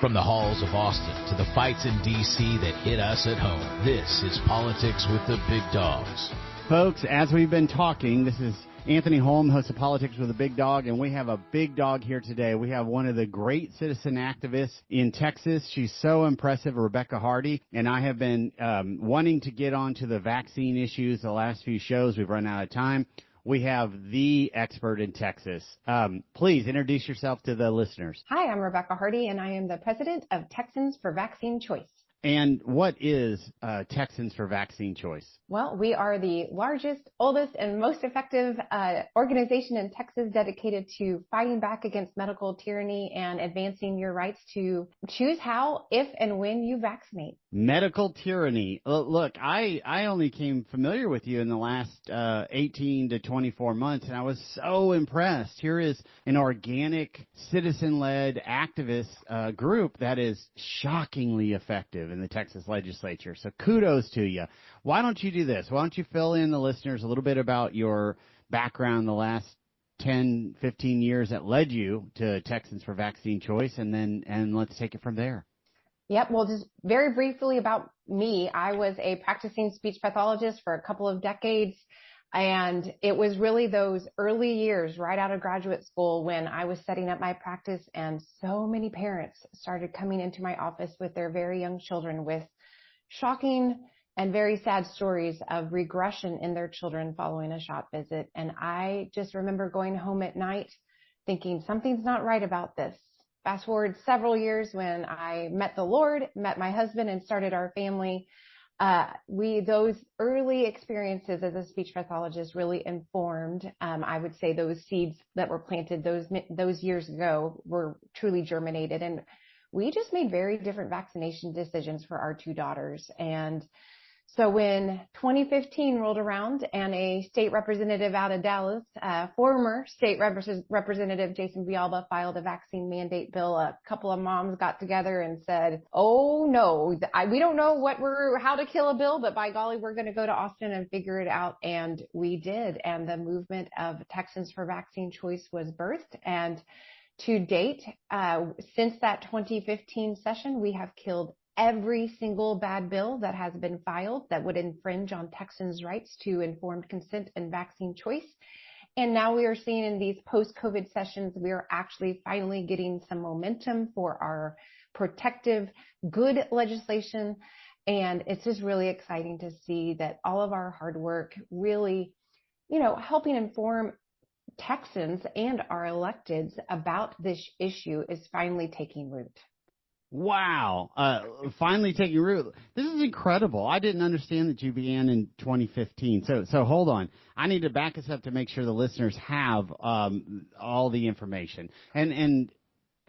From the halls of Austin to the fights in D.C. that hit us at home, this is Politics with the Big Dogs. Folks, as we've been talking, this is Anthony Holm, host of Politics with a Big Dog, and we have a big dog here today. We have one of the great citizen activists in Texas. She's so impressive, Rebecca Hardy, and I have been wanting to get onto the vaccine issues the last few shows. We've run out of time. We have the expert in Texas. Please introduce yourself to the listeners. Hi, I'm Rebecca Hardy, and I am the president of Texans for Vaccine Choice. And what is Texans for Vaccine Choice? Well, we are the largest, oldest, and most effective organization in Texas dedicated to fighting back against medical tyranny and advancing your rights to choose how, if, and when you vaccinate. Medical tyranny. Look, I only came familiar with you in the last 18 to 24 months, and I was so impressed. Here is an organic, citizen-led activist group that is shockingly effective in the Texas legislature. So kudos to you. Why don't you do this? Why don't you fill in the listeners a little bit about your background the last 10, 15 years that led you to Texans for Vaccine Choice, and let's take it from there. Yep. Well, just very briefly about me. I was a practicing speech pathologist for a couple of decades. And it was really those early years right out of graduate school when I was setting up my practice, and so many parents started coming into my office with their very young children with shocking and very sad stories of regression in their children following a shot visit. And I just remember going home at night thinking something's not right about this. Fast forward several years when I met the Lord, met my husband, and started our family. Those early experiences as a speech pathologist really informed, I would say, those seeds that were planted those years ago were truly germinated. And we just made very different vaccination decisions for our two daughters. And so when 2015 rolled around and a state representative out of Dallas, former state representative Jason Villalba, filed a vaccine mandate bill, a couple of moms got together and said, oh no, we don't know how to kill a bill, but by golly, we're going to go to Austin and figure it out. And we did. And the movement of Texans for Vaccine Choice was birthed. And to date, since that 2015 session, we have killed every single bad bill that has been filed that would infringe on Texans' rights to informed consent and vaccine choice. And now we are seeing in these post-COVID sessions, we are actually finally getting some momentum for our protective, good legislation. And it's just really exciting to see that all of our hard work really, helping inform Texans and our electeds about this issue is finally taking root. Wow. Finally taking root. This is incredible. I didn't understand that you began in 2015. So hold on. I need to back us up to make sure the listeners have all the information. And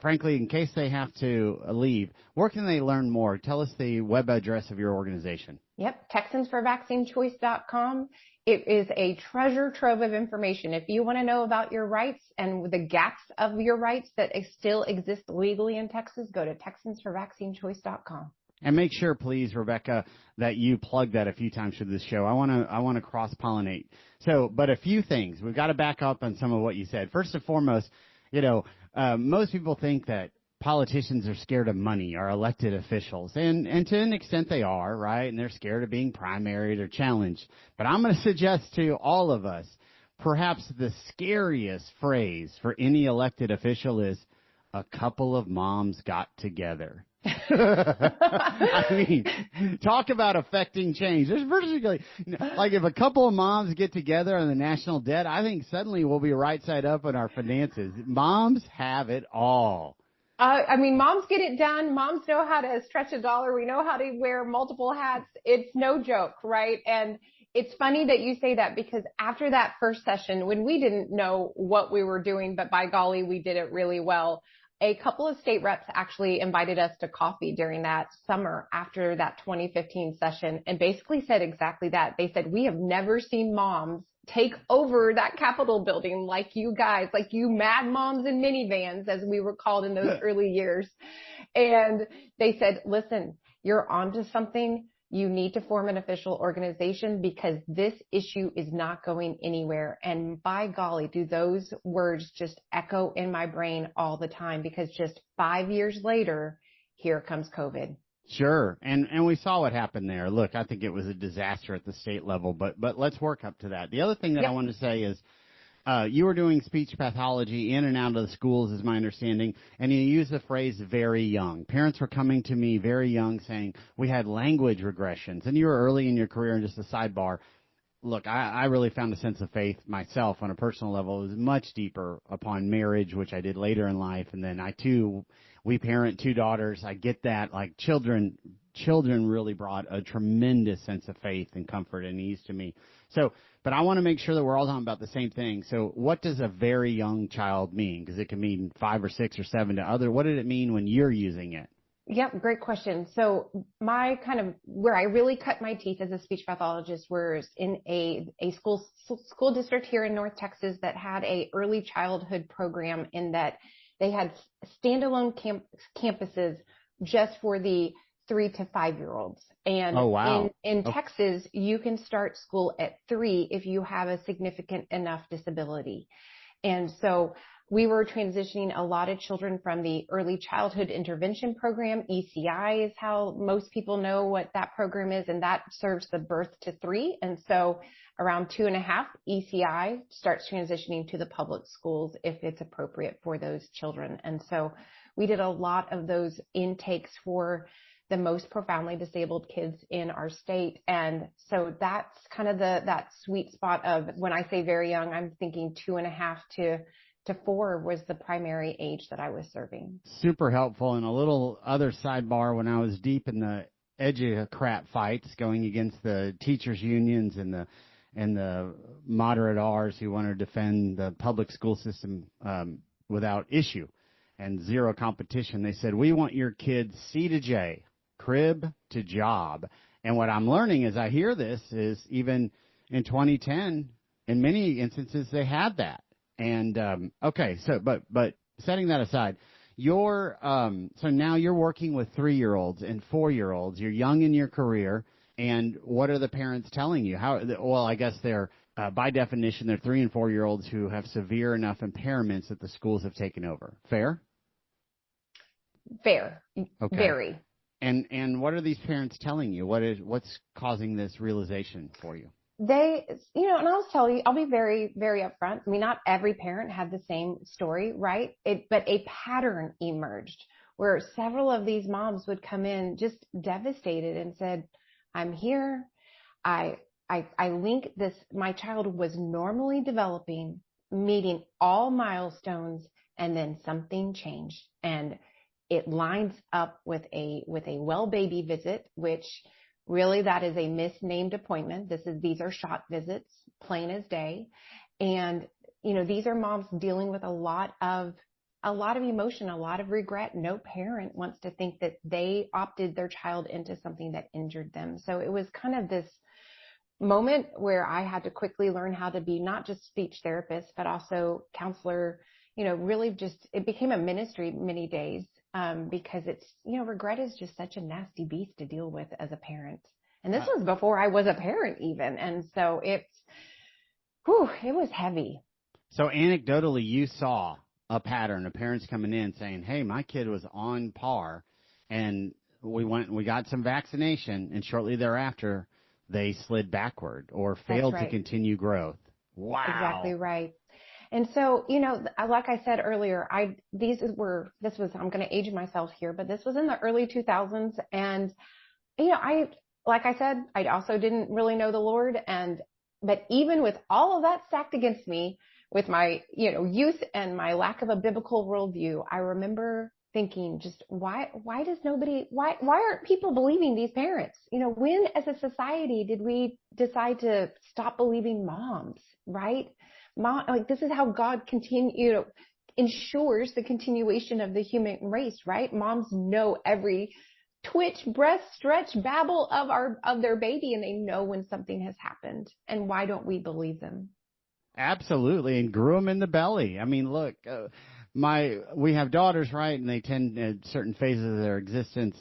frankly, in case they have to leave, where can they learn more? Tell us the web address of your organization. Yep, TexansForVaccineChoice.com. It is a treasure trove of information. If you want to know about your rights and the gaps of your rights that still exist legally in Texas, go to TexansForVaccineChoice.com. And make sure, please, Rebecca, that you plug that a few times through this show. I want to cross-pollinate. But a few things. We've got to back up on some of what you said. First and foremost, most people think that politicians are scared of money, our elected officials, and to an extent they are, right? And they're scared of being primaried or challenged. But I'm going to suggest to all of us, perhaps the scariest phrase for any elected official is, a couple of moms got together. I mean, talk about affecting change. There's virtually, like, if a couple of moms get together on the national debt, I think suddenly we'll be right side up on our finances. Moms have it all. Moms get it done. Moms know how to stretch a dollar. We know how to wear multiple hats. It's no joke, right? And it's funny that you say that, because after that first session, when we didn't know what we were doing, but by golly, we did it really well, a couple of state reps actually invited us to coffee during that summer after that 2015 session and basically said exactly that. They said, we have never seen moms take over that Capitol building like you guys, like you mad moms in minivans, as we were called in those early years. And they said, listen, you're onto something. You need to form an official organization because this issue is not going anywhere. And by golly, do those words just echo in my brain all the time, because just 5 years later, here comes COVID. Sure. And we saw what happened there. Look, I think it was a disaster at the state level, but let's work up to that. The other thing that I want to say is, you were doing speech pathology in and out of the schools, is my understanding, and you used the phrase very young. Parents were coming to me very young saying, we had language regressions, and you were early in your career. And just a sidebar, look, I really found a sense of faith myself on a personal level. It was much deeper upon marriage, which I did later in life, and then we parent 2 daughters. I get that, like children really brought a tremendous sense of faith and comfort and ease to me. So, but I want to make sure that we're all talking about the same thing. So what does a very young child mean? Because it can mean 5 or 6 or 7 to other. What did it mean when you're using it? Yep, great question. So my kind of where I really cut my teeth as a speech pathologist was in a school district here in North Texas that had a early childhood program, in that they had standalone campuses just for the 3 to 5 year olds. And oh, wow. in Texas, you can start school at 3 if you have a significant enough disability. And so we were transitioning a lot of children from the early childhood intervention program. ECI is how most people know what that program is, and that serves the birth to 3. And so around 2.5, ECI starts transitioning to the public schools if it's appropriate for those children. And so we did a lot of those intakes for the most profoundly disabled kids in our state. And so that's kind of that sweet spot of, when I say very young, I'm thinking 2.5 to 4 was the primary age that I was serving. Super helpful. And a little other sidebar, when I was deep in the educrat fights going against the teachers unions and the moderate R's who want to defend the public school system without issue and zero competition, they said, we want your kids C to J, crib to job. And what I'm learning as I hear this is, even in 2010, in many instances, they had that. And okay, so but setting that aside, so now you're working with 3-year-olds and 4-year-olds. You're young in your career, and what are the parents telling you? Well, I guess they're by definition, they're 3 and 4-year-olds who have severe enough impairments that the schools have taken over. Fair? Fair. Okay. Very. And what are these parents telling you? What's causing this realization for you? They, and I'll tell you, I'll be very, very upfront. I mean, not every parent had the same story, right? But a pattern emerged where several of these moms would come in just devastated and said, I'm here. I link this. My child was normally developing, meeting all milestones, and then something changed. And it lines up with a well baby visit, which really that is a misnamed appointment. These are shot visits, plain as day. And, these are moms dealing with a lot of emotion, a lot of regret. No parent wants to think that they opted their child into something that injured them. So it was kind of this moment where I had to quickly learn how to be not just speech therapist, but also counselor. Really just, it became a ministry many days. Because it's, regret is just such a nasty beast to deal with as a parent. And this was before I was a parent even. And so it was heavy. So anecdotally, you saw a pattern of parents coming in saying, hey, my kid was on par, and we got some vaccination, and shortly thereafter, they slid backward or failed to continue growth. Wow. Exactly right. And so, like I said earlier, I'm going to age myself here, but this was in the early 2000s. And, like I said, I also didn't really know the Lord. But even with all of that stacked against me, with my, youth and my lack of a biblical worldview, I remember thinking, just why aren't people believing these parents? When as a society did we decide to stop believing moms, right? This is how God ensures the continuation of the human race, right? Moms know every twitch, breath, stretch, babble of their baby, and they know when something has happened. And why don't we believe them? Absolutely, and grew them in the belly. I mean, look, we have daughters, right? And they tend, at certain phases of their existence,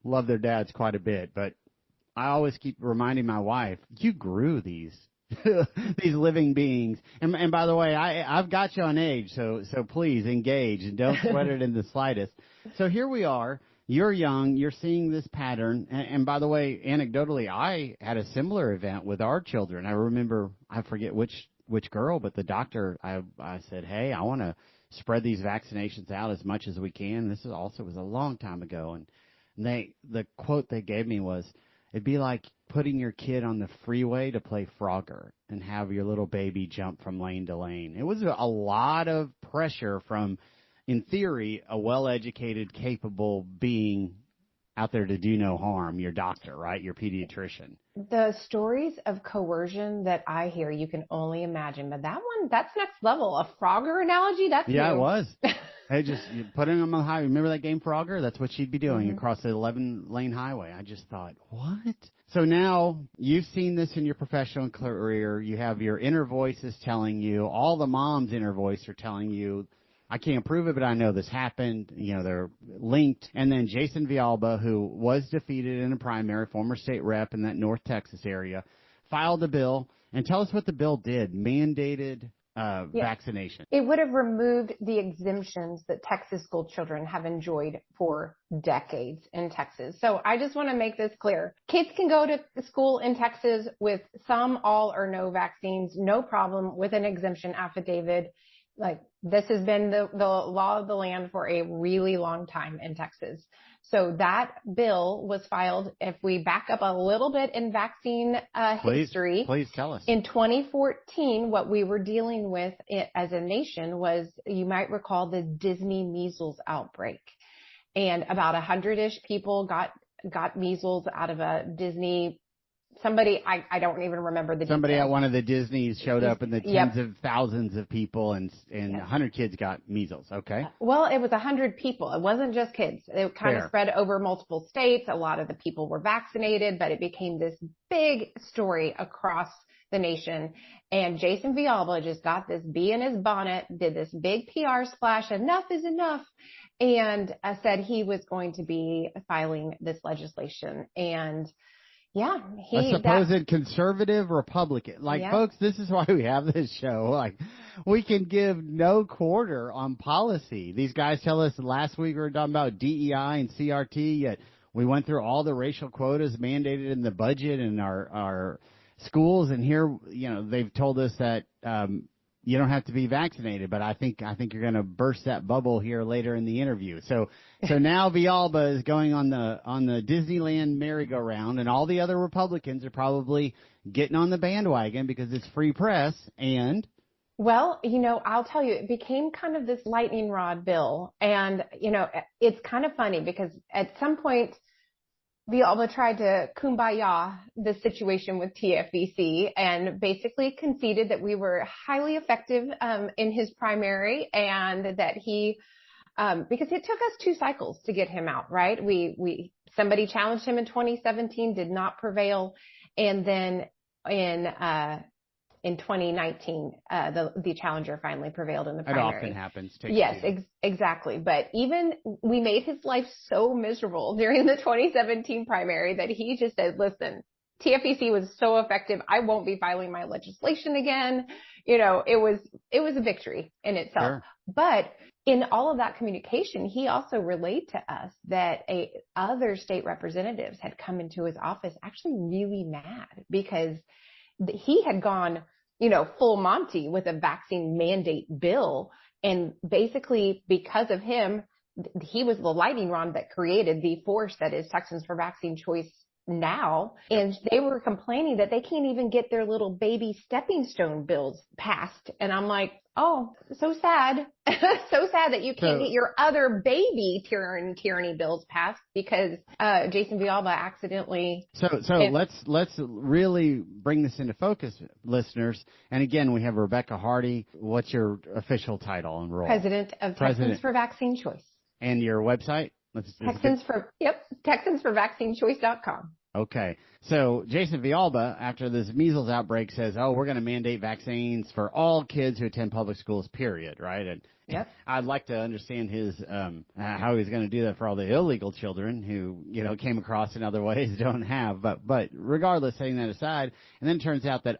love their dads quite a bit. But I always keep reminding my wife, you grew these living beings. And by the way, I've got you on age, so please engage and don't sweat it in the slightest. So here we are. you're young, you're seeing this pattern. And by the way, anecdotally, I had a similar event with our children. I remember, I forget which girl, but the doctor, I said, hey, I want to spread these vaccinations out as much as we can. This was a long time ago. And the quote they gave me was, it'd be like putting your kid on the freeway to play Frogger and have your little baby jump from lane to lane. It was a lot of pressure from, in theory, a well-educated, capable being out there to do no harm, your doctor, right, your pediatrician. The stories of coercion that I hear, you can only imagine. But that's next level. A Frogger analogy, that's new. It was. Hey, just putting them on the highway. Remember that game Frogger? That's what she'd be doing across the 11-lane highway. I just thought, what? So now you've seen this in your professional career. You have your inner voices telling you, all the moms' inner voice are telling you, I can't prove it, but I know this happened. You know, they're linked. And then Jason Villalba, who was defeated in a primary, former state rep in that North Texas area, filed a bill. And tell us what the bill did. Mandated vaccination. It would have removed the exemptions that Texas school children have enjoyed for decades in Texas. So I just want to make this clear. Kids can go to school in Texas with some, all, or no vaccines, no problem, with an exemption affidavit. Like, this has been the law of the land for a really long time in Texas. So that bill was filed. If we back up a little bit in vaccine history. Please tell us. In 2014, what we were dealing with as a nation was, you might recall, the Disney measles outbreak. And about 100-ish people got measles out of a Disney. Somebody, I don't even remember the details. Somebody at one of the Disneys showed up, and the tens of thousands of people and 100 kids got measles. Okay. Well, it was 100 people. It wasn't just kids. It kind of spread over multiple states. A lot of the people were vaccinated, but it became this big story across the nation. And Jason Villalba just got this bee in his bonnet, did this big PR splash, enough is enough, and said he was going to be filing this legislation. And a supposed conservative Republican. Folks, this is why we have this show. Like, we can give no quarter on policy. These guys tell us last week we were talking about DEI and CRT, yet we went through all the racial quotas mandated in the budget in our schools, and here, they've told us that you don't have to be vaccinated, but I think you're going to burst that bubble here later in the interview. So now Villalba is going on the Disneyland merry-go-round, and all the other Republicans are probably getting on the bandwagon because it's free press. And well, I'll tell you, it became kind of this lightning rod bill, and it's kind of funny because at some point Villalba tried to kumbaya the situation with TFVC and basically conceded that we were highly effective in his primary, and that he, because it took us 2 cycles to get him out, right? Somebody challenged him in 2017, did not prevail, and then in 2019, the challenger finally prevailed in the primary. It often happens. Yes, exactly. But even we made his life so miserable during the 2017 primary that he just said, listen, TFEC was so effective, I won't be filing my legislation again. It was a victory in itself. Sure. But in all of that communication, he also relayed to us that other state representatives had come into his office actually really mad because he had gone, full Monty with a vaccine mandate bill. And basically because of him, he was the lightning rod that created the force that is Texans for Vaccine Choice now. And they were complaining that they can't even get their little baby stepping stone bills passed. And I'm like, oh, so sad. So sad that you can't get your other baby tyranny bills passed because Jason Villalba accidentally. So let's really bring this into focus, listeners. And again, we have Rebecca Hardy. What's your official title and role? President of Texans for Vaccine Choice. And your website? TexansForVaccineChoice.com. Okay. So Jason Villalba, after this measles outbreak, says, we're going to mandate vaccines for all kids who attend public schools, period, right? And I'd like to understand his how he's going to do that for all the illegal children who, came across in other ways, don't have. But regardless, setting that aside, and then it turns out that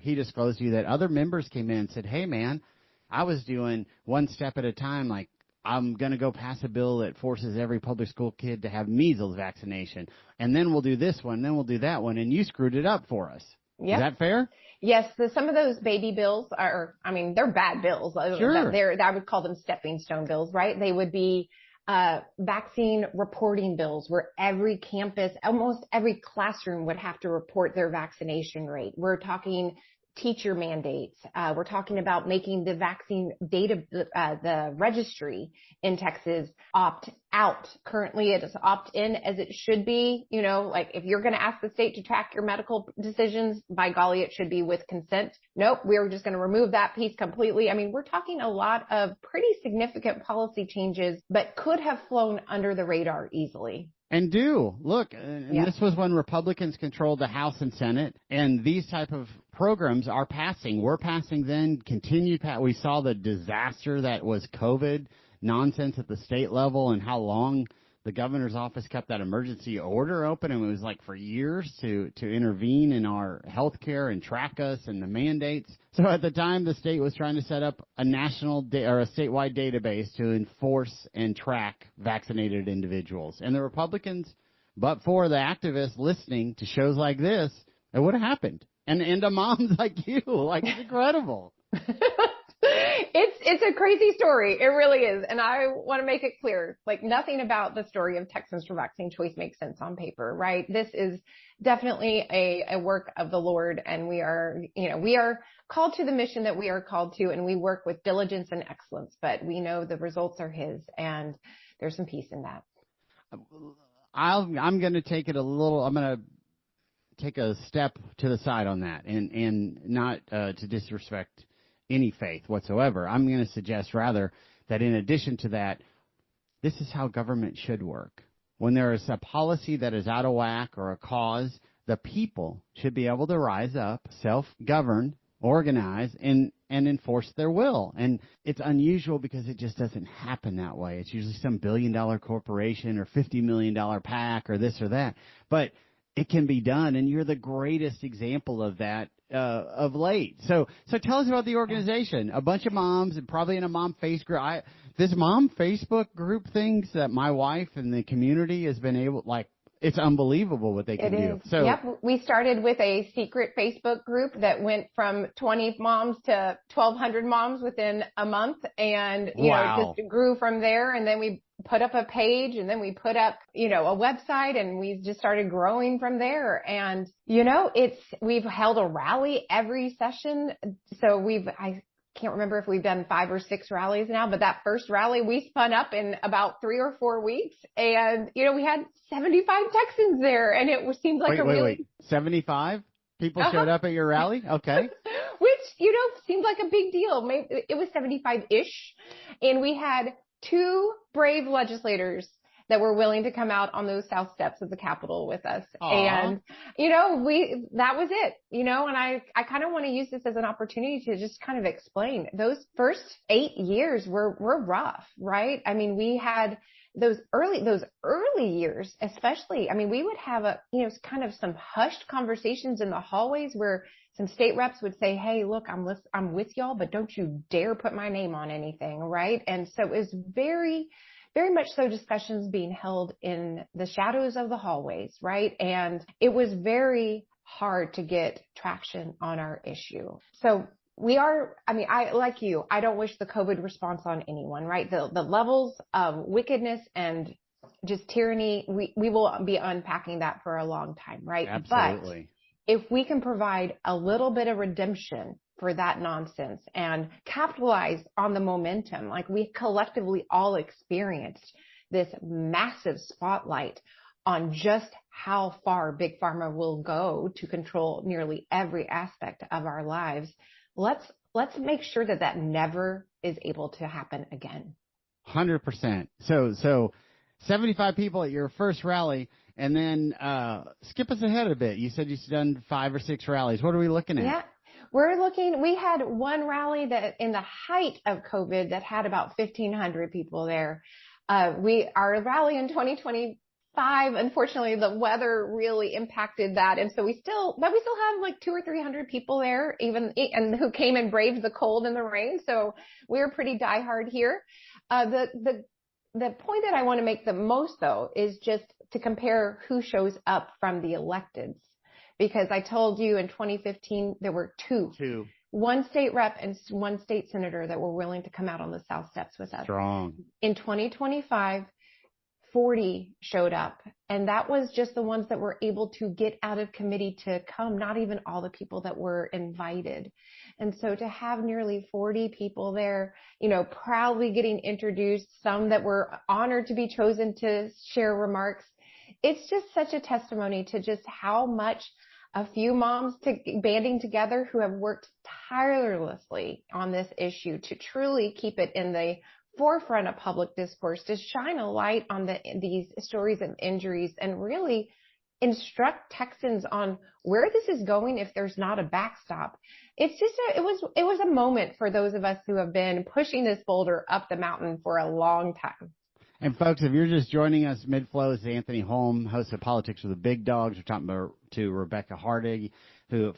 he disclosed to you that other members came in and said, hey, man, I was doing one step at a time, like I'm going to go pass a bill that forces every public school kid to have measles vaccination. And then we'll do this one, then we'll do that one. And you screwed it up for us. Yep. Is that fair? Yes. Some of those baby bills they're bad bills. Sure. I would call them stepping stone bills, right? They would be vaccine reporting bills where every campus, almost every classroom would have to report their vaccination rate. We're talking teacher mandates. We're talking about making the vaccine data, the registry in Texas opt out. Currently it is opt in as it should be. Like if you're going to ask the state to track your medical decisions, by golly, it should be with consent. Nope. We're just going to remove that piece completely. I mean, we're talking a lot of pretty significant policy changes, but could have flown under the radar easily. And this was when Republicans controlled the House and Senate, and these type of programs are passing. We're passing then, we saw the disaster that was COVID nonsense at the state level and how long the governor's office kept that emergency order open, and it was like for years to intervene in our health care and track us and the mandates. So at the time, the state was trying to set up a national or a statewide database to enforce and track vaccinated individuals. And the Republicans, but for the activists listening to shows like this, it would have happened. And to moms like you, like it's incredible. It's a crazy story. It really is. And I want to make it clear, like nothing about the story of Texans for Vaccine Choice makes sense on paper, right? This is definitely a work of the Lord. And we are called to the mission that we are called to, and we work with diligence and excellence, but we know the results are His, and there's some peace in that. I'm going to take it I'm going to take a step to the side on that and not to disrespect any faith whatsoever. I'm going to suggest rather that in addition to that, this is how government should work. When there is a policy that is out of whack or a cause, the people should be able to rise up, self-govern, organize, and enforce their will. And it's unusual because it just doesn't happen that way. It's usually some billion-dollar corporation or $50 million PAC or this or that. But it can be done, and you're the greatest example of that of late. So tell us about the organization. A bunch of moms, and probably in a mom face group. This mom Facebook group things that my wife and the community has been able, like, it's unbelievable what they can do. So, yep, we started with a secret Facebook group that went from 20 moms to 1,200 moms within a month, and wow. It just grew from there. And then we put up a page, and then we put up a website, and we just started growing from there. And we've held a rally every session. So I can't remember if we've done 5 or 6 rallies now, but that first rally we spun up in about 3 or 4 weeks, and we had 75 Texans there, and it seemed like wait, 75 people showed up at your rally? Okay. Which seemed like a big deal. Maybe it was 75-ish, and we had 2 brave legislators that were willing to come out on those south steps of the Capitol with us. Aww. And, that was it, and I kind of want to use this as an opportunity to just kind of explain those first 8 years were rough, right? I mean, we had those early years, especially, I mean, we would have kind of some hushed conversations in the hallways where some state reps would say, hey, look, I'm with y'all, but don't you dare put my name on anything. Right. And so it was very, very much so discussions being held in the shadows of the hallways. Right. And it was very hard to get traction on our issue. So like you, I don't wish the COVID response on anyone, right? The levels of wickedness and just tyranny, we will be unpacking that for a long time, right? Absolutely. But if we can provide a little bit of redemption for that nonsense and capitalize on the momentum, like we collectively all experienced this massive spotlight on just how far Big Pharma will go to control nearly every aspect of our lives, let's make sure that never is able to happen again. 100%. So 75 people at your first rally, and then skip us ahead a bit. You said you've done 5 or 6 rallies. What are we looking at? Yeah, we had one rally that in the height of COVID that had about 1,500 people there. Our rally in 2025, unfortunately, the weather really impacted that. And so we still have like 200 or 300 people there, and who came and braved the cold and the rain. So we're pretty diehard here. The point that I want to make the most, though, is just to compare who shows up from the electeds. Because I told you in 2015, there were two. One state rep and one state senator that were willing to come out on the South Steps with us. Strong. In 2025, 40 showed up. And that was just the ones that were able to get out of committee to come, not even all the people that were invited. And so to have nearly 40 people there, proudly getting introduced, some that were honored to be chosen to share remarks, it's just such a testimony to just how much a few moms banding together who have worked tirelessly on this issue to truly keep it in the forefront of public discourse, to shine a light on these stories of injuries and really instruct Texans on where this is going if there's not a backstop. It's just it was a moment for those of us who have been pushing this boulder up the mountain for a long time. And folks, if you're just joining us mid-flow, this is Anthony Holm, host of Politics with the Big Dogs. We're talking to Rebecca Hardig,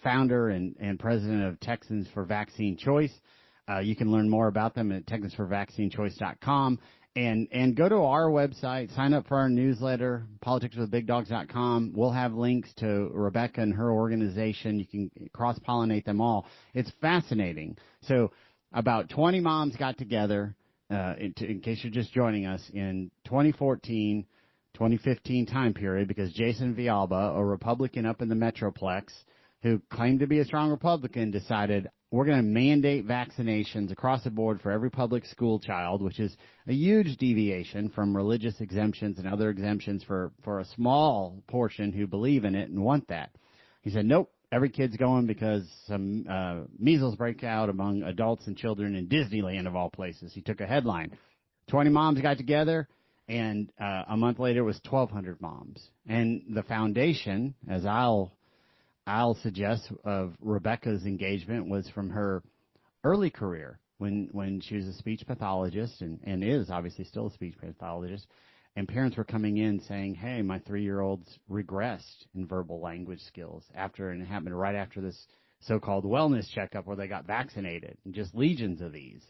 founder and president of Texans for Vaccine Choice. You can learn more about them at TexansForVaccineChoice.com. And go to our website, sign up for our newsletter, politicswiththebigdogs.com. We'll have links to Rebecca and her organization. You can cross-pollinate them all. It's fascinating. So about 20 moms got together, in case you're just joining us, in 2014, 2015 time period, because Jason Villalba, a Republican up in the Metroplex, who claimed to be a strong Republican, decided we're going to mandate vaccinations across the board for every public school child, which is a huge deviation from religious exemptions and other exemptions for a small portion who believe in it and want that. He said, nope, every kid's going because some measles break out among adults and children in Disneyland, of all places. He took a headline. 20 moms got together, and a month later it was 1,200 moms. And the foundation, as I'll suggest, of Rebecca's engagement was from her early career when she was a speech pathologist and is obviously still a speech pathologist. And parents were coming in saying, hey, my 3-year-old's regressed in verbal language skills and it happened right after this so-called wellness checkup where they got vaccinated, and just legions of these.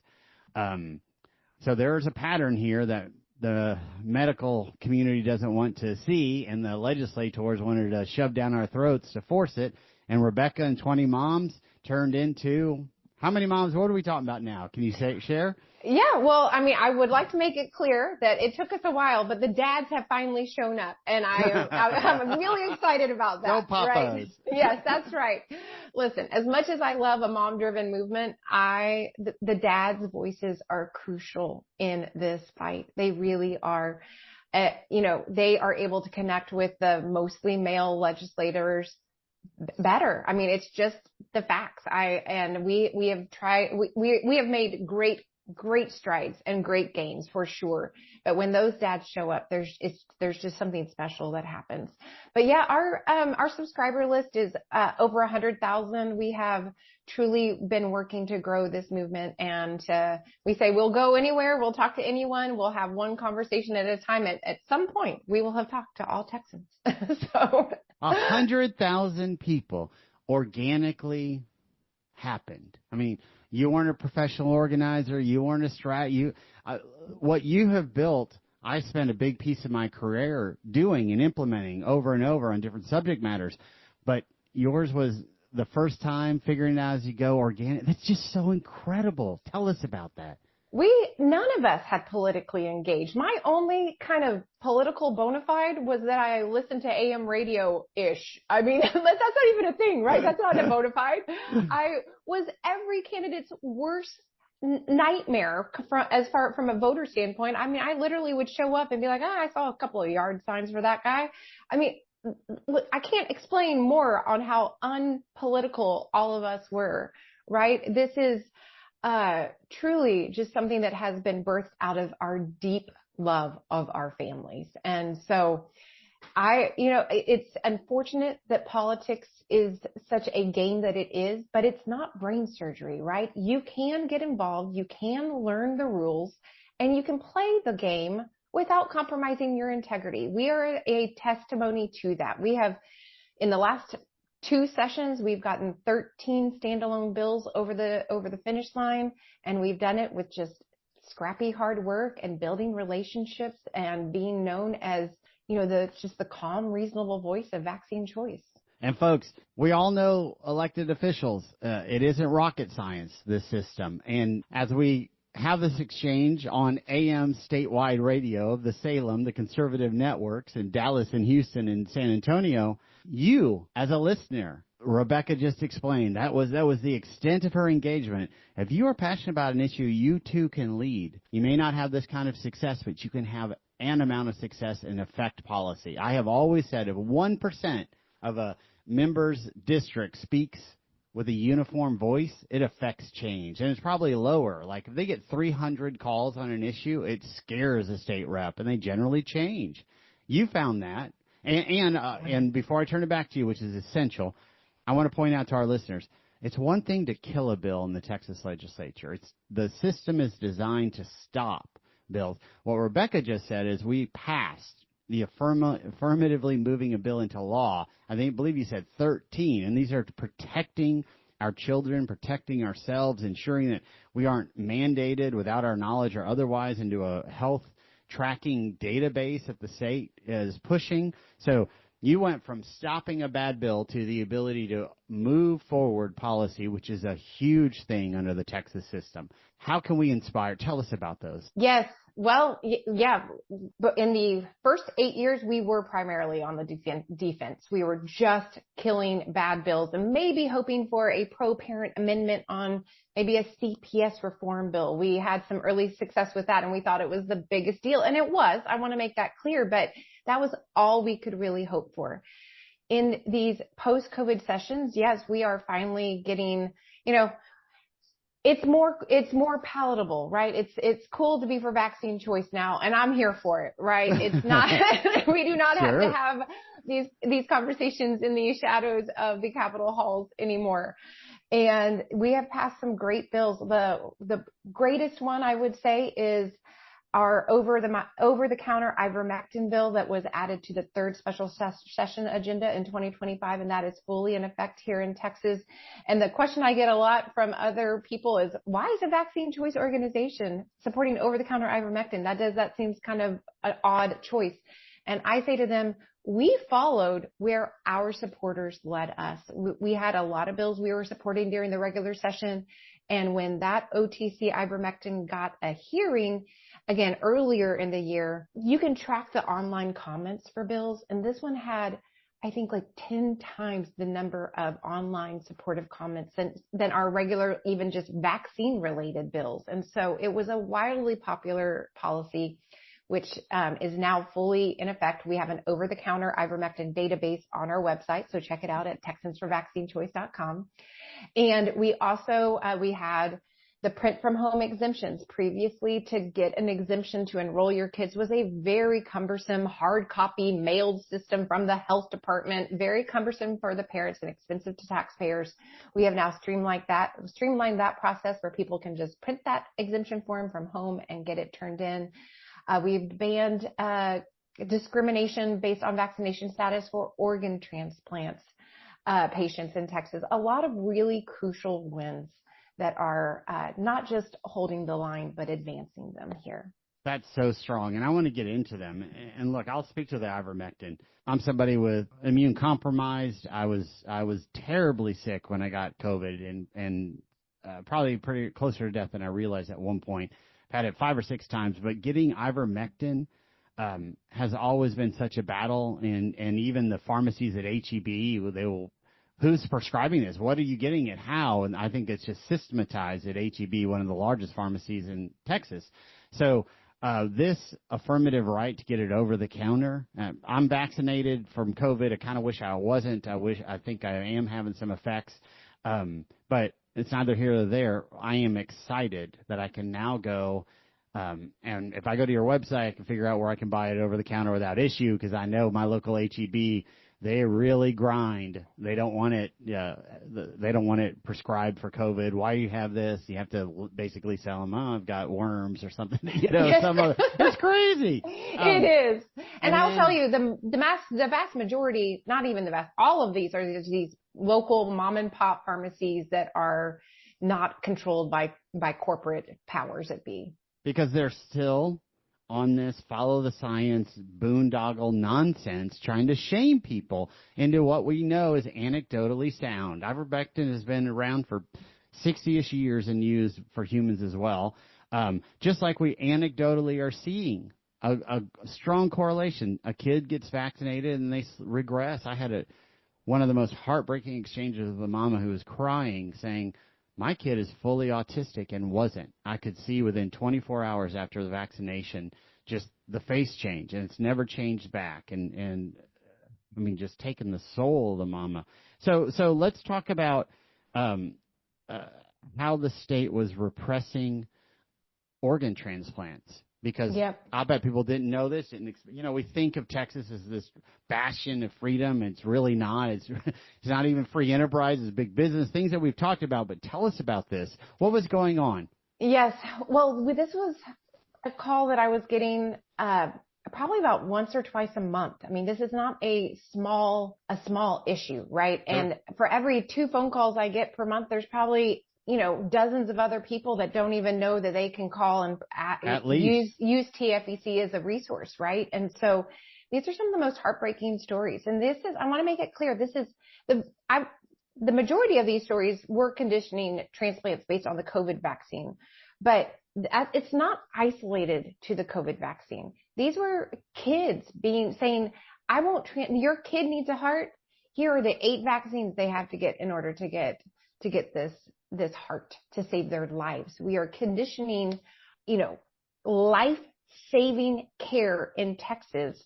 So there's a pattern here that the medical community doesn't want to see, and the legislators wanted to shove down our throats to force it. And Rebecca and 20 moms turned into how many moms? What are we talking about now? Can you share? Yeah, well, I mean, I would like to make it clear that it took us a while, but the dads have finally shown up, and I'm really excited about that. Go Papas. Right? Yes, that's right. Listen, as much as I love a mom-driven movement, the dads' voices are crucial in this fight. They really are. They are able to connect with the mostly male legislators better. I mean, it's just the facts. We have made great strides and great gains for sure. But when those dads show up, there's just something special that happens. But yeah, our subscriber list is over 100,000. We have truly been working to grow this movement, and we say we'll go anywhere, we'll talk to anyone, we'll have one conversation at a time. At some point, we will have talked to all Texans. So 100,000 people organically happened. I mean, you weren't a professional organizer. You weren't a what you have built, I spent a big piece of my career doing and implementing over and over on different subject matters. But yours was the first time figuring it out as you go organic. That's just so incredible. Tell us about that. None of us had politically engaged. My only kind of political bona fide was that I listened to AM radio-ish. I mean, that's not even a thing, right? That's not a bona fide. I was every candidate's worst nightmare from a voter standpoint. I mean, I literally would show up and be like, I saw a couple of yard signs for that guy. I mean, I can't explain more on how unpolitical all of us were, right? This is truly just something that has been birthed out of our deep love of our families. And so it's unfortunate that politics is such a game that it is, but it's not brain surgery, right? You can get involved, you can learn the rules, and you can play the game without compromising your integrity. We are a testimony to that. We have, in the last 2 sessions, we've gotten 13 standalone bills over the finish line, and we've done it with just scrappy hard work and building relationships and being known as, just the calm, reasonable voice of vaccine choice. And folks, we all know elected officials. It isn't rocket science, this system. And as we have this exchange on AM statewide radio, the Salem, the conservative networks in Dallas and Houston and San Antonio, you as a listener, Rebecca just explained, that was the extent of her engagement. If you are passionate about an issue, you too can lead. You may not have this kind of success, but you can have an amount of success and affect policy. I have always said if 1% of a member's district speaks with a uniform voice, it affects change. And it's probably lower. Like if they get 300 calls on an issue, it scares a state rep, and they generally change. You found that. And before I turn it back to you, which is essential, I want to point out to our listeners, it's one thing to kill a bill in the Texas legislature. The system is designed to stop bills. What Rebecca just said is we passed the affirmatively moving a bill into law. I believe you said 13, and these are protecting our children, protecting ourselves, ensuring that we aren't mandated without our knowledge or otherwise into a health tracking database that the state is pushing. So you went from stopping a bad bill to the ability to move forward policy, which is a huge thing under the Texas system. How can we inspire? Tell us about those. Yes. Well, yeah, but in the first 8 years, we were primarily on the defense. We were just killing bad bills and maybe hoping for a pro-parent amendment on maybe a CPS reform bill. We had some early success with that, and we thought it was the biggest deal. And it was. I want to make that clear, but that was all we could really hope for. In these post-COVID sessions, yes, we are finally getting, it's more palatable, right? It's cool to be for vaccine choice now, and I'm here for it, right? It's not, we do not have to have these conversations in the shadows of the Capitol halls anymore. And we have passed some great bills. The greatest one I would say is our over-the-counter ivermectin bill that was added to the third special session agenda in 2025, and that is fully in effect here in Texas. And the question I get a lot from other people is, why is a vaccine choice organization supporting over-the-counter ivermectin? That seems kind of an odd choice. And I say to them, we followed where our supporters led us. We had a lot of bills we were supporting during the regular session. And when that OTC ivermectin got a hearing, again, earlier in the year, you can track the online comments for bills. And this one had, I think, like 10 times the number of online supportive comments than our regular, even just vaccine related bills. And so it was a wildly popular policy, which is now fully in effect. We have an over-the-counter ivermectin database on our website, so check it out at TexansForVaccineChoice.com. And we also, we had the print from home exemptions. Previously, to get an exemption to enroll your kids was a very cumbersome hard copy mailed system from the health department, very cumbersome for the parents and expensive to taxpayers. We have now streamlined that process where people can just print that exemption form from home and get it turned in. We've banned discrimination based on vaccination status for organ transplants patients in Texas. A lot of really crucial wins that are not just holding the line, but advancing them here. That's so strong, and I want to get into them. And look, I'll speak to the ivermectin. I'm somebody with immune compromised. I was terribly sick when I got COVID, and probably pretty closer to death than I realized at one point. I've had it 5 or 6 times, but getting ivermectin has always been such a battle, and even the pharmacies at HEB, who's prescribing this? What are you getting it? How? And I think it's just systematized at HEB, one of the largest pharmacies in Texas. So this affirmative right to get it over the counter, I'm vaccinated from COVID. I kind of wish I wasn't. I think I am having some effects, but it's neither here nor there. I am excited that I can now go, and if I go to your website, I can figure out where I can buy it over the counter without issue, because I know my local HEB, they really grind. They don't want it. They don't want it prescribed for COVID. Why do you have this? You have to basically sell them. Oh, I've got worms or something. It's crazy. It is. And I'll tell you, the vast majority, not even the vast, all of these are these local mom and pop pharmacies that are not controlled by corporate powers that be. because they're still on this follow the science boondoggle nonsense, trying to shame people into what we know is anecdotally sound. Ivermectin has been around for 60-ish years and used for humans as well. Just like we anecdotally are seeing a strong correlation. A kid gets vaccinated and they regress. I had one of the most heartbreaking exchanges with a mama who was crying, saying, my kid is fully autistic and wasn't. I could see within 24 hours after the vaccination just the face change, and it's never changed back. And I mean, just taking the soul of the mama. So let's talk about how the state was repressing organ transplants. Because I bet people didn't know this. We think of Texas as this bastion of freedom. It's really not. It's not even free enterprise. It's big business, things that we've talked about. But tell us about this. What was going on? Yes. Well, this was a call that I was getting probably about once or twice a month. I mean, this is not a small issue, right? Sure. And for every 2 phone calls I get per month, there's probably dozens of other people that don't even know that they can call and use TFEC as a resource, right? And so these are some of the most heartbreaking stories. And I want to make it clear, this is the majority of these stories were conditioning transplants based on the COVID vaccine, but it's not isolated to the COVID vaccine. These were kids saying, your kid needs a heart. Here are the 8 vaccines they have to get in order to get this heart to save their lives. We are conditioning, life-saving care in Texas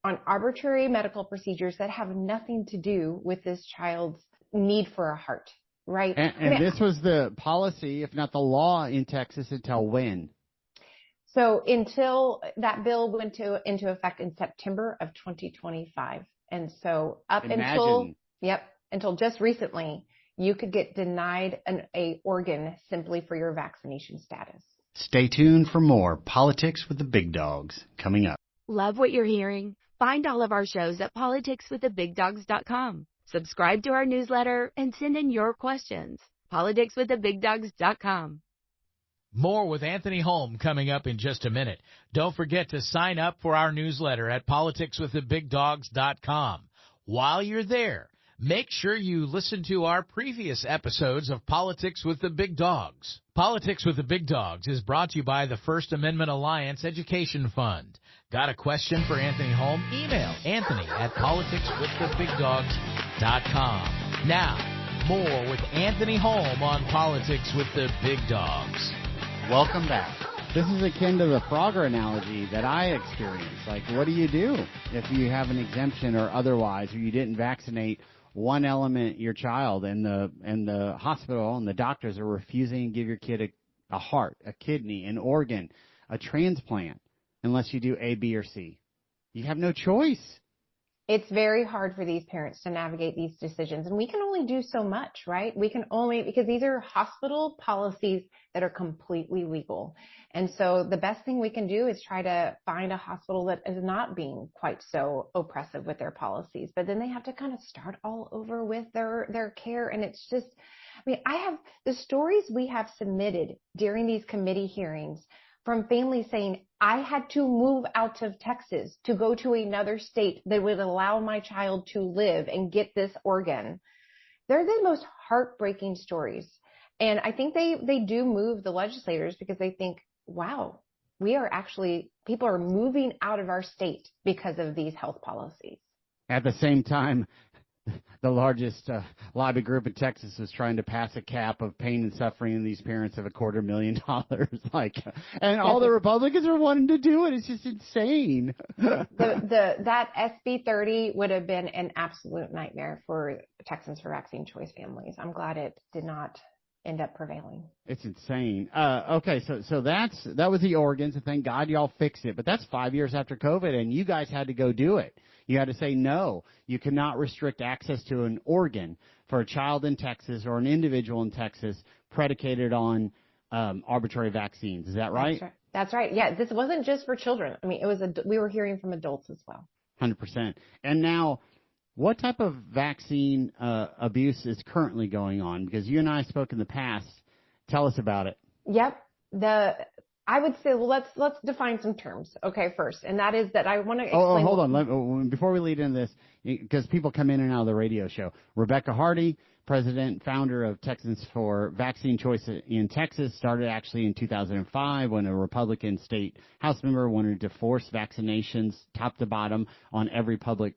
on arbitrary medical procedures that have nothing to do with this child's need for a heart, right? And this was the policy, if not the law, in Texas until when? So until that bill went into effect in September of 2025. And so until just recently, you could get denied an organ simply for your vaccination status. Stay tuned for more Politics with the Big Dogs coming up. Love what you're hearing? Find all of our shows at politicswiththebigdogs.com. Subscribe to our newsletter and send in your questions. politicswiththebigdogs.com. More with Anthony Holm coming up in just a minute. Don't forget to sign up for our newsletter at politicswiththebigdogs.com. While you're there, make sure you listen to our previous episodes of Politics with the Big Dogs. Politics with the Big Dogs is brought to you by the First Amendment Alliance Education Fund. Got a question for Anthony Holm? Email Anthony at politicswiththebigdogs.com. Now, more with Anthony Holm on Politics with the Big Dogs. Welcome back. This is akin to the Frogger analogy that I experienced. Like, what do you do if you have an exemption or otherwise, or you didn't vaccinate one element, your child, and the hospital and the doctors are refusing to give your kid a heart, a kidney, an organ, a transplant, unless you do A, B, or C? You have no choice. It's very hard for these parents to navigate these decisions, and we can only do so much, right? Because these are hospital policies that are completely legal. And so the best thing we can do is try to find a hospital that is not being quite so oppressive with their policies, but then they have to kind of start all over with their care. And it's just, I have the stories we have submitted during these committee hearings from families saying, I had to move out of Texas to go to another state that would allow my child to live and get this organ. They're the most heartbreaking stories. And I think they do move the legislators because they think, wow, people are moving out of our state because of these health policies. At the same time, the largest lobby group in Texas was trying to pass a cap of pain and suffering in these parents of $250,000. And all the Republicans are wanting to do it. It's just insane. That SB 30 would have been an absolute nightmare for Texans for Vaccine Choice families. I'm glad it did not end up prevailing. It's insane. Okay, so that was the organs, and thank God y'all fixed it. But that's 5 years after COVID, and you guys had to go do it. You had to say, no, you cannot restrict access to an organ for a child in Texas or an individual in Texas predicated on arbitrary vaccines. Is that right? That's right. Yeah, this wasn't just for children. We were hearing from adults as well. 100%. And now, what type of vaccine abuse is currently going on? Because you and I spoke in the past. Tell us about it. Yep. I would say, well, let's define some terms, okay, first, and that is that I want to explain. Hold on. Before we lead into this, because people come in and out of the radio show, Rebecca Hardy, president, founder of Texans for Vaccine Choice in Texas, started actually in 2005 when a Republican state House member wanted to force vaccinations top to bottom on every public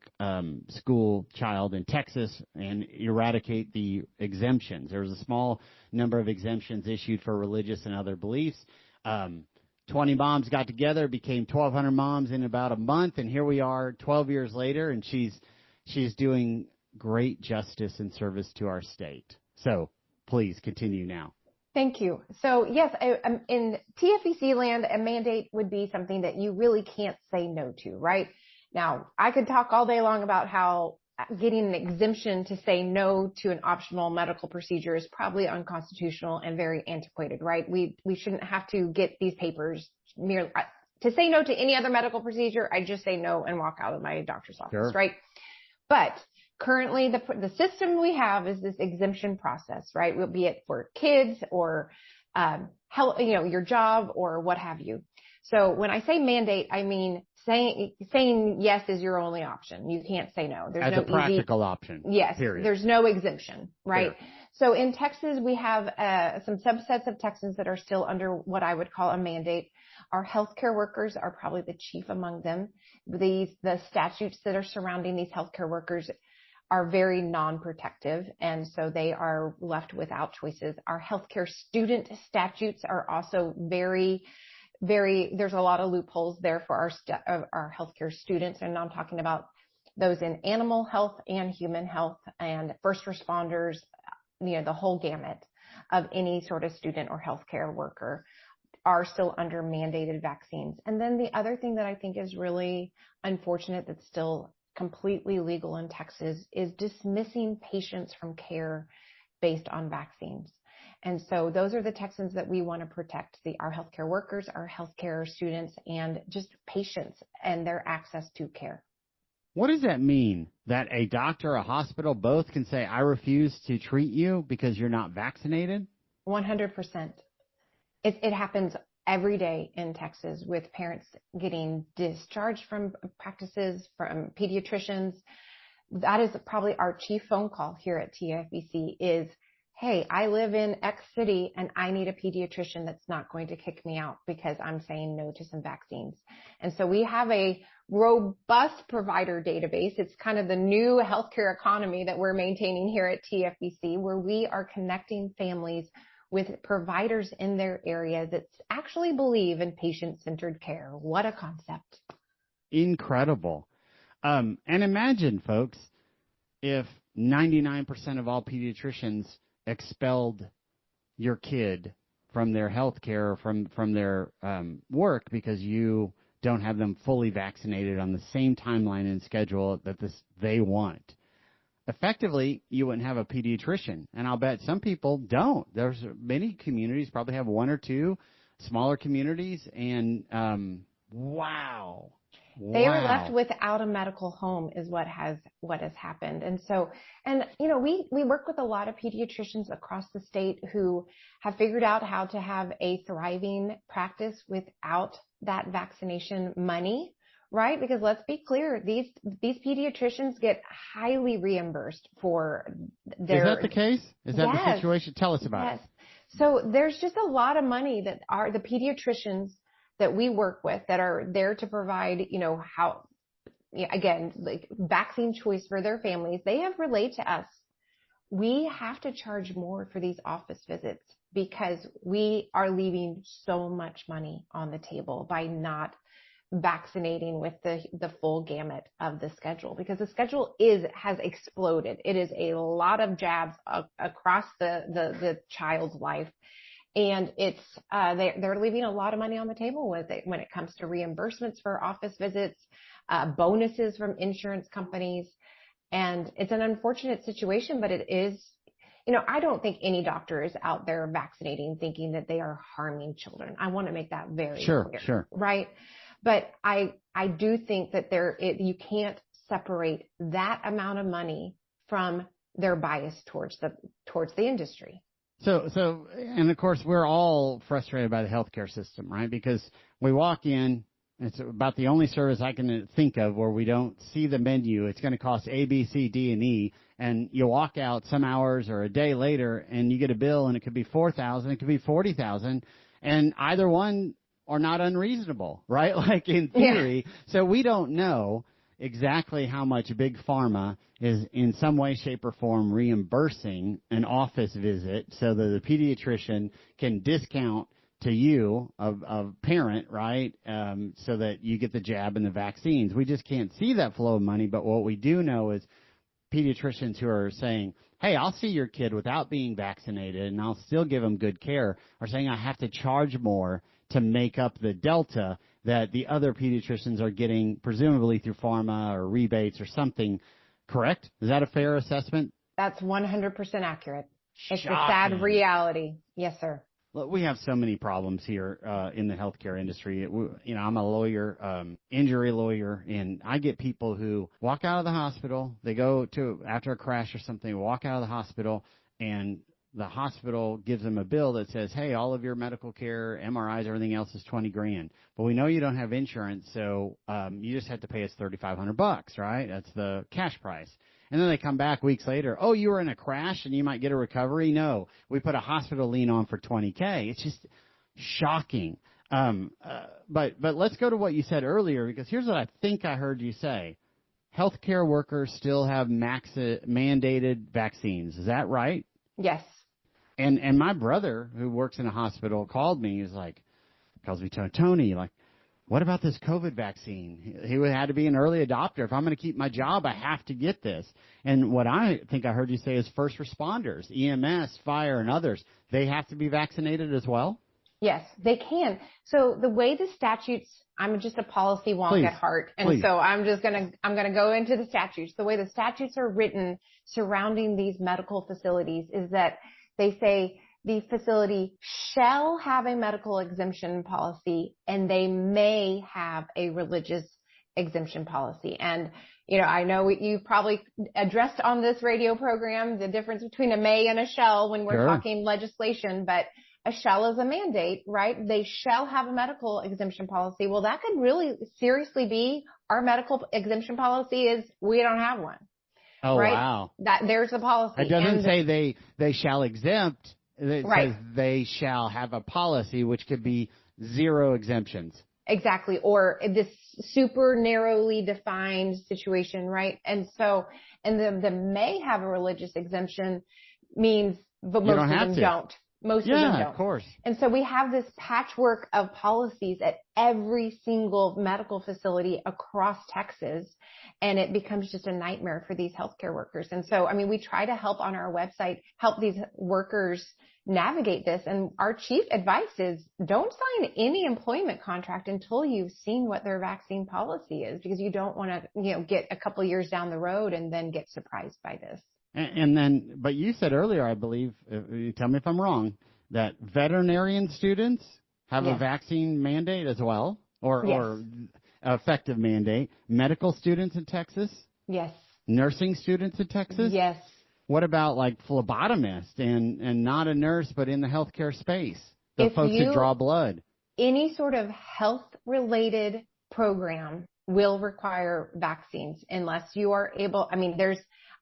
school child in Texas and eradicate the exemptions. There was a small number of exemptions issued for religious and other beliefs. 20 moms got together, became 1,200 moms in about a month, and here we are 12 years later, and she's doing great justice and service to our state. So please continue now. Thank you. So yes, in TFEC land, a mandate would be something that you really can't say no to, right? Now, I could talk all day long about how getting an exemption to say no to an optional medical procedure is probably unconstitutional and very antiquated, right? We shouldn't have to get these papers merely to say no to any other medical procedure. I just say no and walk out of my doctor's office, Sure. right? But currently the system we have is this exemption process, right? Will be it for kids or health, your job or what have you. So when I say mandate, I mean saying yes is your only option. You can't say no. There's no a practical option. Yes. Period. There's no exemption, right? Fair. So in Texas, we have some subsets of Texans that are still under what I would call a mandate. Our healthcare workers are probably the chief among them. The statutes that are surrounding these healthcare workers are very non-protective, and so they are left without choices. Our healthcare student statutes are also very, there's a lot of loopholes there for our healthcare students, and I'm talking about those in animal health and human health and first responders, the whole gamut of any sort of student or healthcare worker are still under mandated vaccines. And then the other thing that I think is really unfortunate that's still completely legal in Texas is dismissing patients from care based on vaccines. And so those are the Texans that we want to protect, our healthcare workers, our healthcare students, and just patients and their access to care. What does that mean? That a doctor or a hospital both can say, I refuse to treat you because you're not vaccinated? 100%. It happens every day in Texas with parents getting discharged from practices, from pediatricians. That is probably our chief phone call here at TFEC is, hey, I live in X city and I need a pediatrician that's not going to kick me out because I'm saying no to some vaccines. And so we have a robust provider database. It's kind of the new healthcare economy that we're maintaining here at TFEC, where we are connecting families with providers in their area that actually believe in patient-centered care. What a concept. Incredible. And imagine, folks, if 99% of all pediatricians expelled your kid from their health care or from their work because you don't have them fully vaccinated on the same timeline and schedule that they want. Effectively, you wouldn't have a pediatrician, and I'll bet some people don't. There's many communities probably have one or two smaller communities, and wow. They are left without a medical home is what has happened. And so, we work with a lot of pediatricians across the state who have figured out how to have a thriving practice without that vaccination money, right? Because let's be clear, these pediatricians get highly reimbursed for their... Is that the case? Is that the situation? Tell us about it. So there's just a lot of money that are the pediatricians that we work with that are there to provide, vaccine choice for their families. They have relayed to us, we have to charge more for these office visits because we are leaving so much money on the table by not vaccinating with the full gamut of the schedule, because the schedule has exploded. It is a lot of jabs across the child's life. And it's they're leaving a lot of money on the table with it when it comes to reimbursements for office visits, bonuses from insurance companies. And it's an unfortunate situation, but it is, I don't think any doctor is out there vaccinating thinking that they are harming children. I want to make that very clear. Sure. Right. But I do think that you can't separate that amount of money from their bias towards the industry. And of course, we're all frustrated by the healthcare system, right? Because we walk in, it's about the only service I can think of where we don't see the menu. It's going to cost A, B, C, D, and E, and you walk out some hours or a day later, and you get a bill, and it could be $4,000, it could be $40,000, and either one are not unreasonable, right? Like in theory. Yeah. So we don't know exactly how much Big Pharma is in some way, shape, or form reimbursing an office visit so that the pediatrician can discount to you, of parent, right, so that you get the jab and the vaccines. We just can't see that flow of money, but what we do know is pediatricians who are saying, hey, I'll see your kid without being vaccinated, and I'll still give them good care, are saying I have to charge more to make up the delta that the other pediatricians are getting, presumably through pharma or rebates or something. Correct? Is that a fair assessment? That's 100% accurate. It's Shocking. a sad reality. Yes, sir. Look, we have so many problems here in the healthcare industry. I'm a lawyer, injury lawyer, and I get people who walk out of the hospital. They go to, after a crash or something, walk out of the hospital, and the hospital gives them a bill that says, hey, all of your medical care, MRIs, everything else is $20,000. But we know you don't have insurance, so you just have to pay us $3,500, right? That's the cash price. And then they come back weeks later. Oh, you were in a crash and you might get a recovery? No, we put a hospital lien on for $20,000. It's just shocking. But let's go to what you said earlier, because here's what I think I heard you say. Healthcare workers still have mandated vaccines. Is that right? Yes. And my brother, who works in a hospital, called me. He was like, calls me Tony, like, what about this COVID vaccine? He had to be an early adopter. If I'm going to keep my job, I have to get this. And what I think I heard you say is first responders, EMS, fire, and others, they have to be vaccinated as well? Yes, they can. So the way the statutes, I'm just a policy wonk at heart. And so I'm going to go into the statutes. The way the statutes are written surrounding these medical facilities is that they say the facility shall have a medical exemption policy, and they may have a religious exemption policy. And, I know you probably addressed on this radio program the difference between a may and a shall when we're talking legislation, but a shall is a mandate, right? They shall have a medical exemption policy. Well, that could really seriously be our medical exemption policy is we don't have one. Oh, right? Wow. There's a policy. It doesn't say they shall exempt. It right. says they shall have a policy, which could be 0 exemptions. Exactly. Or this super narrowly defined situation, right? And so, the may have a religious exemption means, but most of them don't. Most of them don't. Yeah, of course. And so we have this patchwork of policies at every single medical facility across Texas, and it becomes just a nightmare for these healthcare workers. And so, we try to help on our website, help these workers navigate this. And our chief advice is don't sign any employment contract until you've seen what their vaccine policy is, because you don't want to, get a couple of years down the road and then get surprised by this. But you said earlier, I believe, tell me if I'm wrong, that veterinarian students have a vaccine mandate as well, or effective mandate. Medical students in Texas? Yes. Nursing students in Texas? Yes. What about like phlebotomists and not a nurse but in the healthcare space? The folks who draw blood. Any sort of health-related program will require vaccines unless you are able.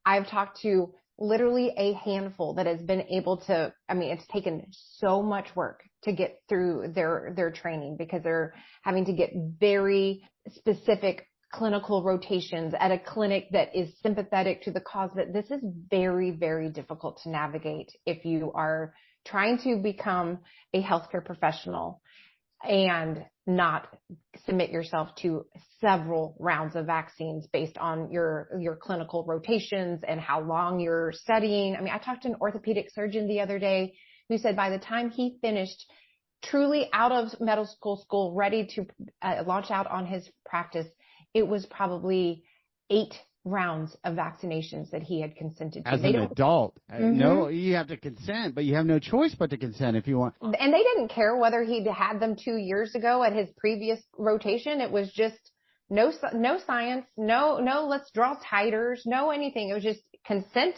I've talked to literally a handful that has been able to, it's taken so much work to get through their training because they're having to get very specific clinical rotations at a clinic that is sympathetic to the cause. That this is very, very difficult to navigate if you are trying to become a healthcare professional and not submit yourself to several rounds of vaccines based on your clinical rotations and how long you're studying. I talked to an orthopedic surgeon the other day who said by the time he finished truly out of medical school, ready to launch out on his practice, it was probably 8 rounds of vaccinations that he had consented to. As an adult. No, you have to consent, but you have no choice but to consent if you want. And they didn't care whether he'd had them 2 years ago at his previous rotation. It was just no science, no let's draw titers, no anything. It was just consent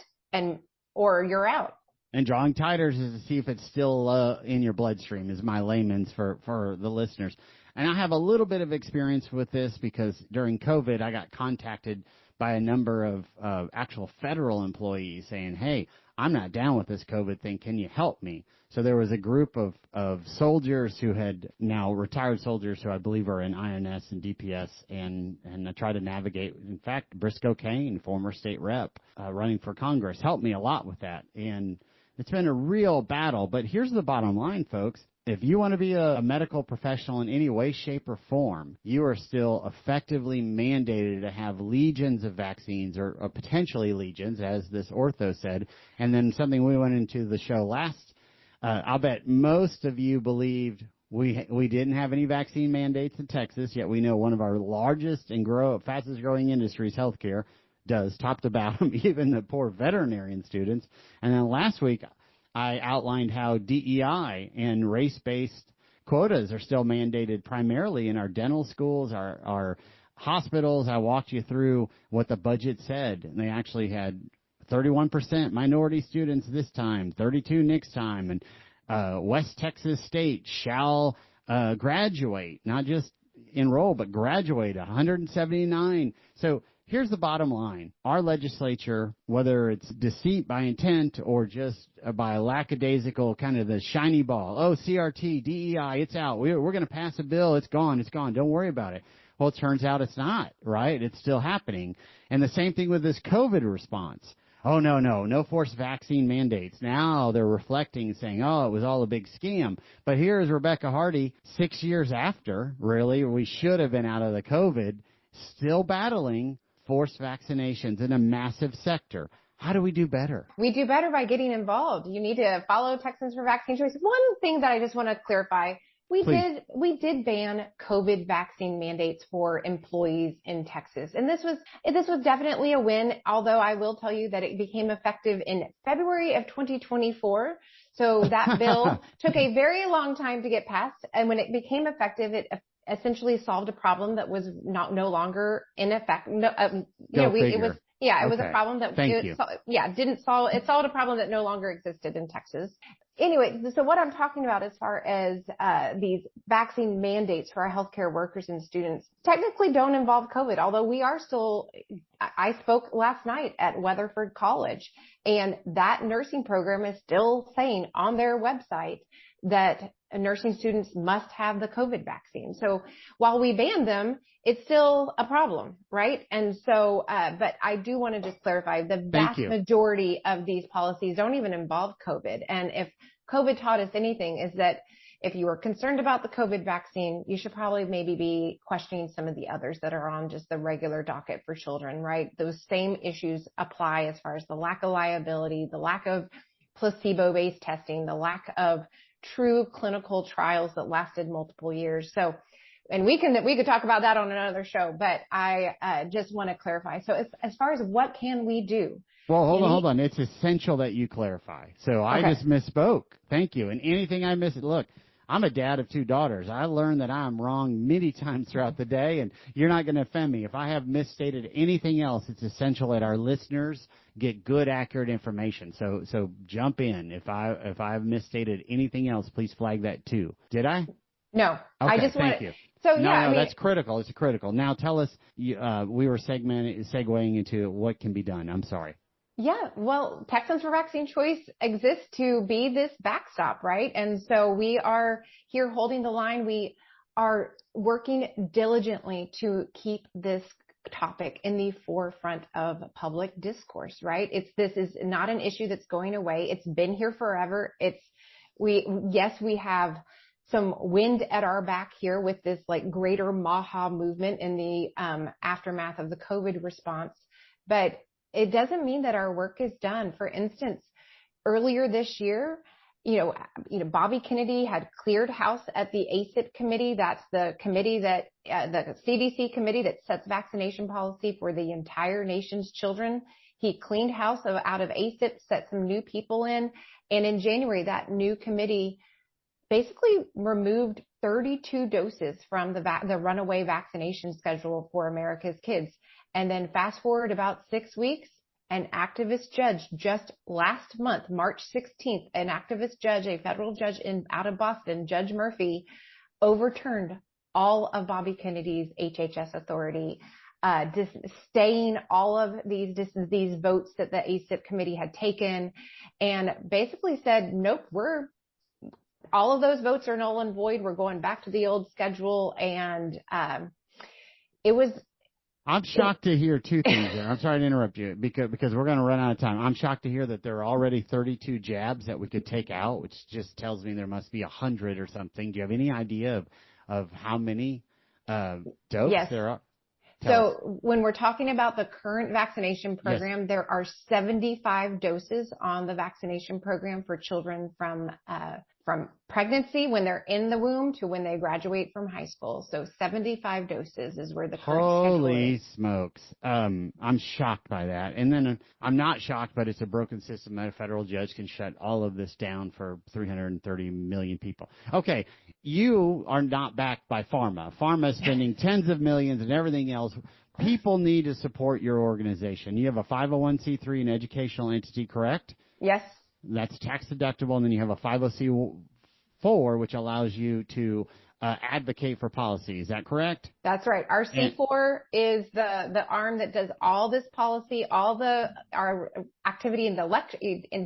or you're out. And drawing titers is to see if it's still in your bloodstream, is my layman's for the listeners. And I have a little bit of experience with this because during COVID, I got contacted by a number of actual federal employees saying, hey, I'm not down with this COVID thing. Can you help me? So there was a group of soldiers who had now retired soldiers who I believe are in INS and DPS and I try to navigate. In fact, Briscoe Kane, former state rep, running for Congress, helped me a lot with that. And it's been a real battle. But here's the bottom line, folks. If you want to be a medical professional in any way, shape, or form, you are still effectively mandated to have legions of vaccines or potentially legions, as this ortho said. And then something we went into the show last, I'll bet most of you believed we didn't have any vaccine mandates in Texas, yet we know one of our largest and fastest growing industries, healthcare, does, top to bottom, even the poor veterinarian students. And then last week, I outlined how DEI and race-based quotas are still mandated primarily in our dental schools, our hospitals. I walked you through what the budget said, and they actually had 31% minority students this time, 32 next time, and West Texas State shall graduate, not just enroll, but graduate, 179. So here's the bottom line. Our legislature, whether it's deceit by intent or just by a lackadaisical kind of the shiny ball, oh, CRT, DEI, it's out. We're going to pass a bill. It's gone. It's gone. Don't worry about it. Well, it turns out it's not, right? It's still happening. And the same thing with this COVID response. Oh, no forced vaccine mandates. Now they're reflecting, saying, oh, it was all a big scam. But here's Rebecca Hardy, 6 years after, really, we should have been out of the COVID, still battling forced vaccinations in a massive sector. How do we do better? We do better by getting involved. You need to follow Texans for Vaccine Choice. One thing that I just want to clarify, we did ban COVID vaccine mandates for employees in Texas. And this was definitely a win, although I will tell you that it became effective in February of 2024. So that bill took a very long time to get passed. And when it became effective, it essentially solved a problem that was no longer in effect. It was a problem that it solved a problem that no longer existed in Texas. Anyway, so what I'm talking about as far as these vaccine mandates for our healthcare workers and students technically don't involve COVID, although we are still, I spoke last night at Weatherford College, and that nursing program is still saying on their website that nursing students must have the COVID vaccine. So while we ban them, it's still a problem, right? And so, but I do want to just clarify, the vast majority of these policies don't even involve COVID. And if COVID taught us anything, is that if you are concerned about the COVID vaccine, you should probably maybe be questioning some of the others that are on just the regular docket for children, right? Those same issues apply as far as the lack of liability, the lack of placebo-based testing, the lack of true clinical trials that lasted multiple years. So, and we could talk about that on another show, but I just want to clarify. So as far as what can we do? Well, hold on. It's essential that you clarify. So I just misspoke. Thank you. And anything I missed, look, I'm a dad of 2 daughters. I learned that I'm wrong many times throughout the day, and you're not going to offend me. If I have misstated anything else, it's essential that our listeners get good, accurate information. So jump in. If I've misstated anything else, please flag that too. Did I? No. Okay, I just thank you. So No, that's critical. It's critical. Now tell us, we were segueing into what can be done. I'm sorry. Yeah, well, Texans for Vaccine Choice exists to be this backstop, right? And so we are here holding the line. We are working diligently to keep this topic in the forefront of public discourse, right? This is not an issue that's going away. It's been here forever. We have some wind at our back here with this like greater MAHA movement in the aftermath of the COVID response, but it doesn't mean that our work is done. For instance, earlier this year, Bobby Kennedy had cleared house at the ACIP committee. That's the committee that, the CDC committee that sets vaccination policy for the entire nation's children. He cleaned house out of ACIP, set some new people in. And in January, that new committee basically removed 32 doses from the runaway vaccination schedule for America's kids. And then fast forward about 6 weeks, an activist judge just last month, March 16th, an activist judge, a federal judge out of Boston, Judge Murphy, overturned all of Bobby Kennedy's HHS authority, staying all of these votes that the ACIP committee had taken, and basically said, nope, all of those votes are null and void. We're going back to the old schedule. And I'm shocked to hear two things there. I'm sorry to interrupt you because we're going to run out of time. I'm shocked to hear that there are already 32 jabs that we could take out, which just tells me there must be 100 or something. Do you have any idea of how many doses there are? So when we're talking about the current vaccination program, there are 75 doses on the vaccination program for children from pregnancy when they're in the womb to when they graduate from high school. So 75 doses is where the current schedule is. Holy smokes. I'm shocked by that. And then I'm not shocked, but it's a broken system that a federal judge can shut all of this down for 330 million people. Okay, you are not backed by pharma. Pharma is spending tens of millions and everything else. People need to support your organization. You have a 501c3, an educational entity, correct? Yes. That's tax deductible, and then you have a 50C4, which allows you to advocate for policy. Is that correct? That's right. Our C4 is the arm that does all this policy, our activity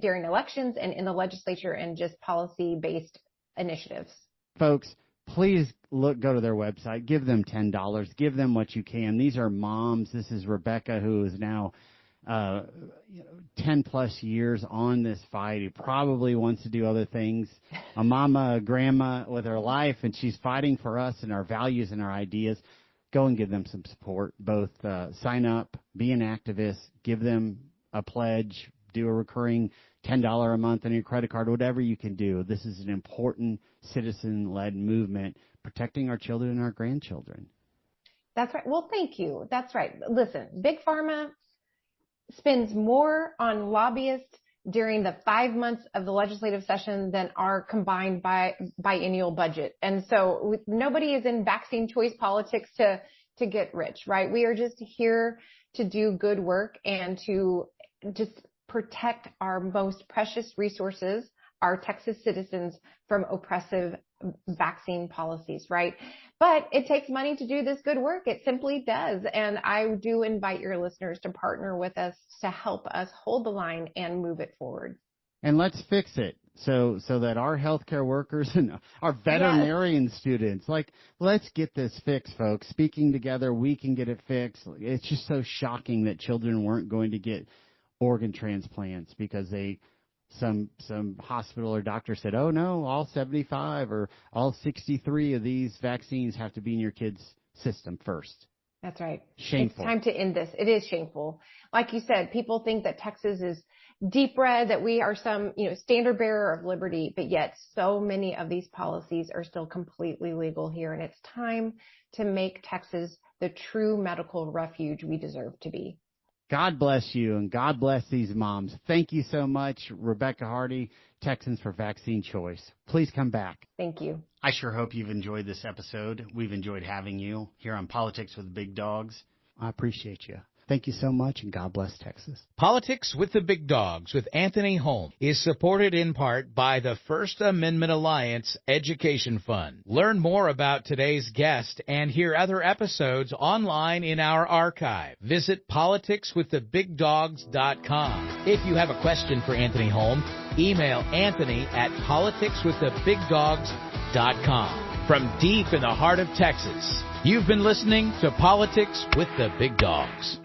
during elections and in the legislature, and just policy-based initiatives. Folks, please go to their website. Give them $10. Give them what you can. These are moms. This is Rebecca, who is now 10 plus years on this fight. He probably wants to do other things. A mama, a grandma with her life, and she's fighting for us and our values and our ideas. Go and give them some support. Both sign up, be an activist, give them a pledge, do a recurring $10 a month on your credit card, whatever you can do. This is an important citizen-led movement protecting our children and our grandchildren. That's right. Well, thank you. That's right. Listen, Big Pharma spends more on lobbyists during the 5 months of the legislative session than our combined biennial budget. And so nobody is in vaccine choice politics to get rich, right? We are just here to do good work and to just protect our most precious resources, our Texas citizens, from oppressive vaccine policies, right? But it takes money to do this good work. It simply does. And I do invite your listeners to partner with us to help us hold the line and move it forward. And let's fix it so that our healthcare workers and our veterinarian students, let's get this fixed, folks. Speaking together, we can get it fixed. It's just so shocking that children weren't going to get organ transplants because some hospital or doctor said, oh, no, all 75 or all 63 of these vaccines have to be in your kid's system first. That's right. Shameful. It's time to end this. It is shameful. Like you said, people think that Texas is deep red, that we are some, standard bearer of liberty, but yet so many of these policies are still completely legal here. And it's time to make Texas the true medical refuge we deserve to be. God bless you, and God bless these moms. Thank you so much, Rebecca Hardy, Texans for Vaccine Choice. Please come back. Thank you. I sure hope you've enjoyed this episode. We've enjoyed having you here on Politics with Big Dogs. I appreciate you. Thank you so much, and God bless Texas. Politics with the Big Dogs with Anthony Holm is supported in part by the First Amendment Alliance Education Fund. Learn more about today's guest and hear other episodes online in our archive. Visit politicswiththebigdogs.com. If you have a question for Anthony Holm, email Anthony at politicswiththebigdogs.com. From deep in the heart of Texas, you've been listening to Politics with the Big Dogs.